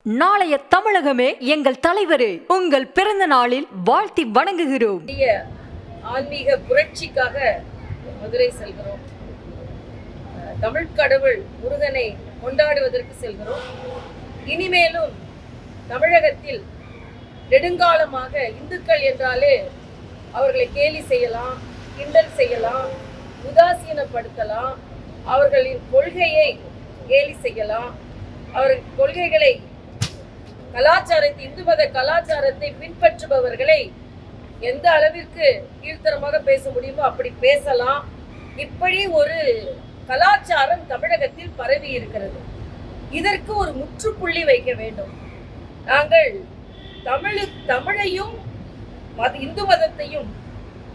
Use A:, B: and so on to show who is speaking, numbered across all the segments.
A: நாளைய தமிழகமே எங்கள் தலைவரே, உங்கள் பிறந்த நாளில் வாழ்த்தி வணங்குகிறோம்.
B: ஆன்மீக புரட்சிக்காக மதுரை செல்கிறோம். தமிழ் கடவுள் முருகனை கொண்டாடுவதற்கு செல்கிறோம். இனிமேலும் தமிழகத்தில் நெடுங்காலமாக இந்துக்கள் என்றாலே அவர்களை கேலி செய்யலாம், கிண்டல் செய்யலாம், உதாசீனப்படுத்தலாம், அவர்களின் கொள்கையை கேலி செய்யலாம், அவர்கள் கொள்கைகளை கலாச்சாரத்தை, இந்து மத கலாச்சாரத்தை பின்பற்றுபவர்களை எந்த அளவிற்கு கீழ்த்தரமாக பேச முடியுமோ அப்படி பேசலாம். இப்படி ஒரு கலாச்சாரம் தமிழகத்தில் பரவி இருக்கிறது. இதற்கு ஒரு முற்றுப்புள்ளி வைக்க வேண்டும். நாங்கள் தமிழையும் இந்து மதத்தையும்,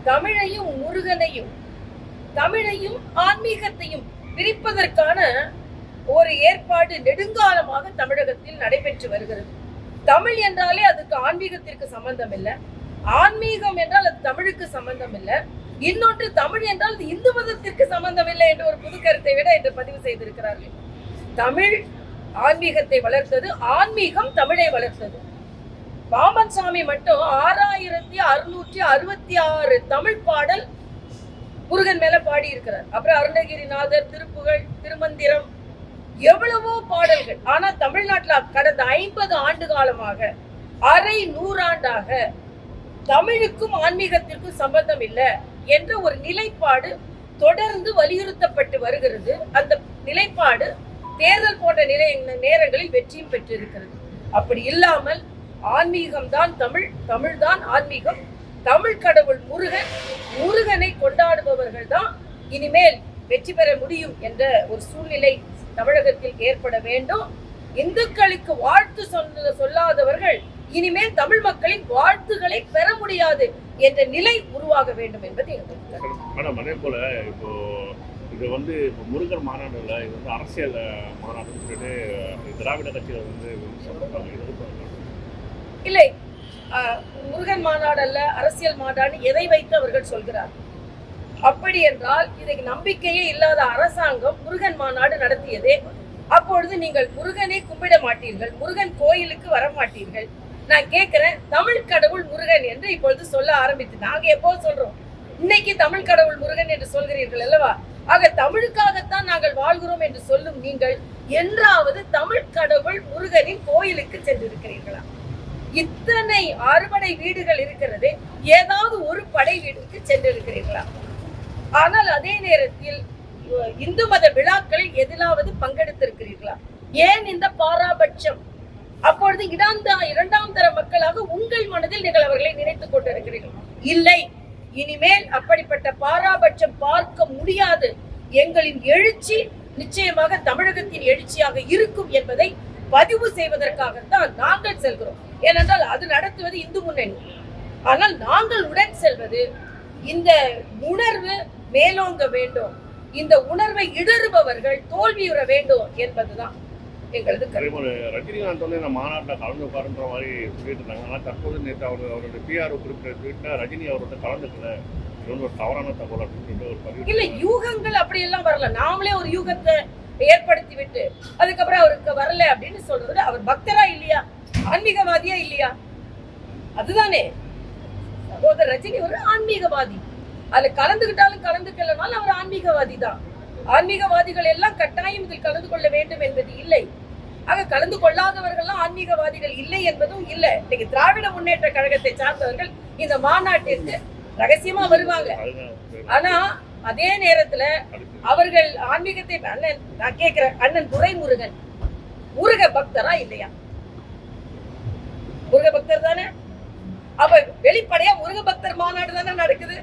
B: தமிழையும் முருகனையும், தமிழையும் ஆன்மீகத்தையும் பிரிப்பதற்கான ஒரு ஏற்பாடு நெடுங்காலமாக தமிழகத்தில் நடைபெற்று வருகிறது. தமிழ் என்றாலே அதுக்கு ஆன்மீகத்திற்கு சம்பந்தம் இல்லை, ஆன்மீகம் என்றால் அது தமிழுக்கு சம்பந்தம் இல்லை, இன்னொன்று தமிழ் என்றால் அது இந்து மதத்திற்கு சம்பந்தம் இல்லை என்ற ஒரு புது கருத்தை விட என்று பதிவு செய்திருக்கிறார்கள். தமிழ் ஆன்மீகத்தை வளர்த்தது, ஆன்மீகம் தமிழை வளர்த்தது. பாமன் சாமி மட்டும் 6666 தமிழ் பாடல் முருகன் மேல பாடி இருக்கிறார். அப்புறம் அருணகிரிநாதர், திருப்புகழ், திருமந்திரம், எவ்வளவோ பாடல்கள். ஆனா தமிழ்நாட்டில் கடந்த 50 ஆண்டு காலமாக, அரை நூறாண்டாக தமிழுக்கும் ஆன்மீகத்திற்கும் சம்பந்தம் இல்லை என்ற ஒரு நிலைப்பாடு தொடர்ந்து வலியுறுத்தப்பட்டு வருகிறது. அந்த நிலைப்பாடு தேர்தல் போன்ற நேரங்களில் வெற்றியும் பெற்றிருக்கிறது. அப்படி இல்லாமல் ஆன்மீகம் தான் தமிழ், தமிழ் தான் ஆன்மீகம், தமிழ் கடவுள் முருகன், முருகனை கொண்டாடுபவர்கள் தான் இனிமேல் வெற்றி பெற முடியும் என்ற ஒரு சூழ்நிலை தமிழகத்தில் ஏற்பட வேண்டும். இந்துக்களுக்கு வாழ்த்து சொல்லாதவர்கள் இனிமேல் தமிழ் மக்களின் வாழ்த்துக்களை பெற முடியாது என்ற நிலை உருவாக வேண்டும் என்பது
C: மேடம். அதே போல இப்போ இது வந்து முருகன் மாநாடுல இது வந்து அரசியல் மாநாடுன்னு சொல்லிட்டு திராவிட கட்சிகள் வந்து
B: இல்லை, முருகன் மாநாடு அல்ல, அரசியல் மாநாடு, எதை வைத்து அவர்கள் சொல்கிறார்? அப்படி என்றால் இதுக்கு நம்பிக்கையே இல்லாத அரசாங்கம் முருகன் மாநாடு நடத்தியதே. அப்பொழுது நீங்கள் முருகனை கும்பிட மாட்டீர்கள், முருகன் கோயிலுக்கு வர மாட்டீர்கள். நான் கேட்கிறேன், தமிழ் கடவுள் முருகன் என்று இப்பொழுது சொல்ல ஆரம்பித்து, நாங்க எப்போ சொல்றோம், இன்னைக்கு தமிழ் கடவுள் முருகன் என்று சொல்கிறீர்கள் அல்லவா? ஆக தமிழுக்காகத்தான் நாங்கள் வாழ்கிறோம் என்று சொல்லும் நீங்கள் என்றாவது தமிழ் கடவுள் முருகனின் கோயிலுக்கு சென்றிருக்கிறீர்களா? இத்தனை அறுபடை வீடுகள் இருக்கிறது, ஏதாவது ஒரு படை வீடுக்கு சென்றிருக்கிறீர்களா? ஆனால் அதே நேரத்தில் இந்து மத விழாக்களில் எதிலாவது பங்கெடுத்திருக்கிறீர்களா? ஏன் இந்த பாராபட்சம்? அப்பொழுது இரண்டாம் தர மக்களாக உங்கள் மனதில் நீங்கள் அவர்களை நினைத்துக் கொண்டிருக்கிறீர்கள். இல்லை, இனிமேல் அப்படிப்பட்ட பாராபட்சம் பார்க்க முடியாது. எங்களின் எழுச்சி நிச்சயமாக தமிழகத்தின் எழுச்சியாக இருக்கும் என்பதை பதிவு செய்வதற்காகத்தான் நாங்கள் செல்கிறோம். ஏனென்றால் அது நடத்துவது இந்து முன்னணி. ஆனால் நாங்கள் உடன் செல்வது இந்த உணர்வு மேலோங்க வேண்டும், இந்த உணர்வை இடறுபவர்கள் தோல்வியுற வேண்டும் என்பதுதான் எங்களது கருத்து.
C: ரஜினிகாந்த் வந்து இந்த மாநாட்டில் கலந்து உட்காருன்ற மாதிரி சொல்லிட்டு இருந்தாங்க. ஆனால் தற்போது நேற்று அவருடைய பிஆர் குறிப்பிட்ட ட்வீட்டில் ரஜினி அவரோட கலந்துக்கல, இது வந்து ஒரு தவறான தகவல் அப்படின்னு ஒரு பதிவு.
B: இல்லை, யூகங்கள் அப்படியெல்லாம் வரல. நாமளே ஒரு யூகத்தை ஏற்படுத்தி விட்டு அதுக்கப்புறம் அவருக்கு வரல அப்படின்னு சொல்றது, அவர் பக்தரா இல்லையா, ஆன்மீகவாதியா இல்லையா? அதுதானே. சகோதரர் ரஜினி ஒரு ஆன்மீகவாதி. அதுல கலந்துகிட்டாலும் கலந்துக்கலனாலும் அவர் ஆன்மீகவாதி தான். ஆன்மீகவாதிகள் எல்லாம் கட்டாயம் இதில் கலந்து கொள்ள வேண்டும் என்பது இல்லை. ஆக கலந்து கொள்ளாதவர்கள்லாம் ஆன்மீகவாதிகள் இல்லை என்பதும் இல்லை. இன்னைக்கு திராவிட முன்னேற்ற கழகத்தை சார்ந்தவர்கள் இந்த மாநாட்டிற்கு ரகசியமா வருவாங்க. ஆனா அதே நேரத்துல அவர்கள் ஆன்மீகத்தை, நான் கேட்கிறேன், அண்ணன் துரைமுருகன் முருக பக்தரா இல்லையா? முருக பக்தர் தானே. அப்ப வெளிப்படையா முருக பக்தர் மாநாடு தானே நடக்குது.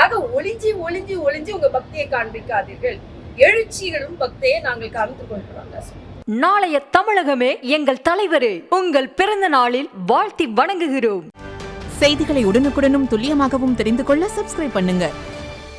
B: ஆக ஒளிஞ்சி ஒளிஞ்சி ஒளிஞ்சி உங்க பக்தியை காண்பிக்காதீர்கள். எழுச்சிகளும் பக்தியை நாங்கள் காண்பித்து கொள்கிறோம்.
A: நாளைய தமிழகமே எங்கள் தலைவரே, உங்கள் பிறந்த நாளில் வாழ்த்தி வணங்குகிறோம்.
D: செய்திகளை உடனுக்குடனும் துல்லியமாகவும் தெரிந்து கொள்ள சப்ஸ்கிரைப் பண்ணுங்க.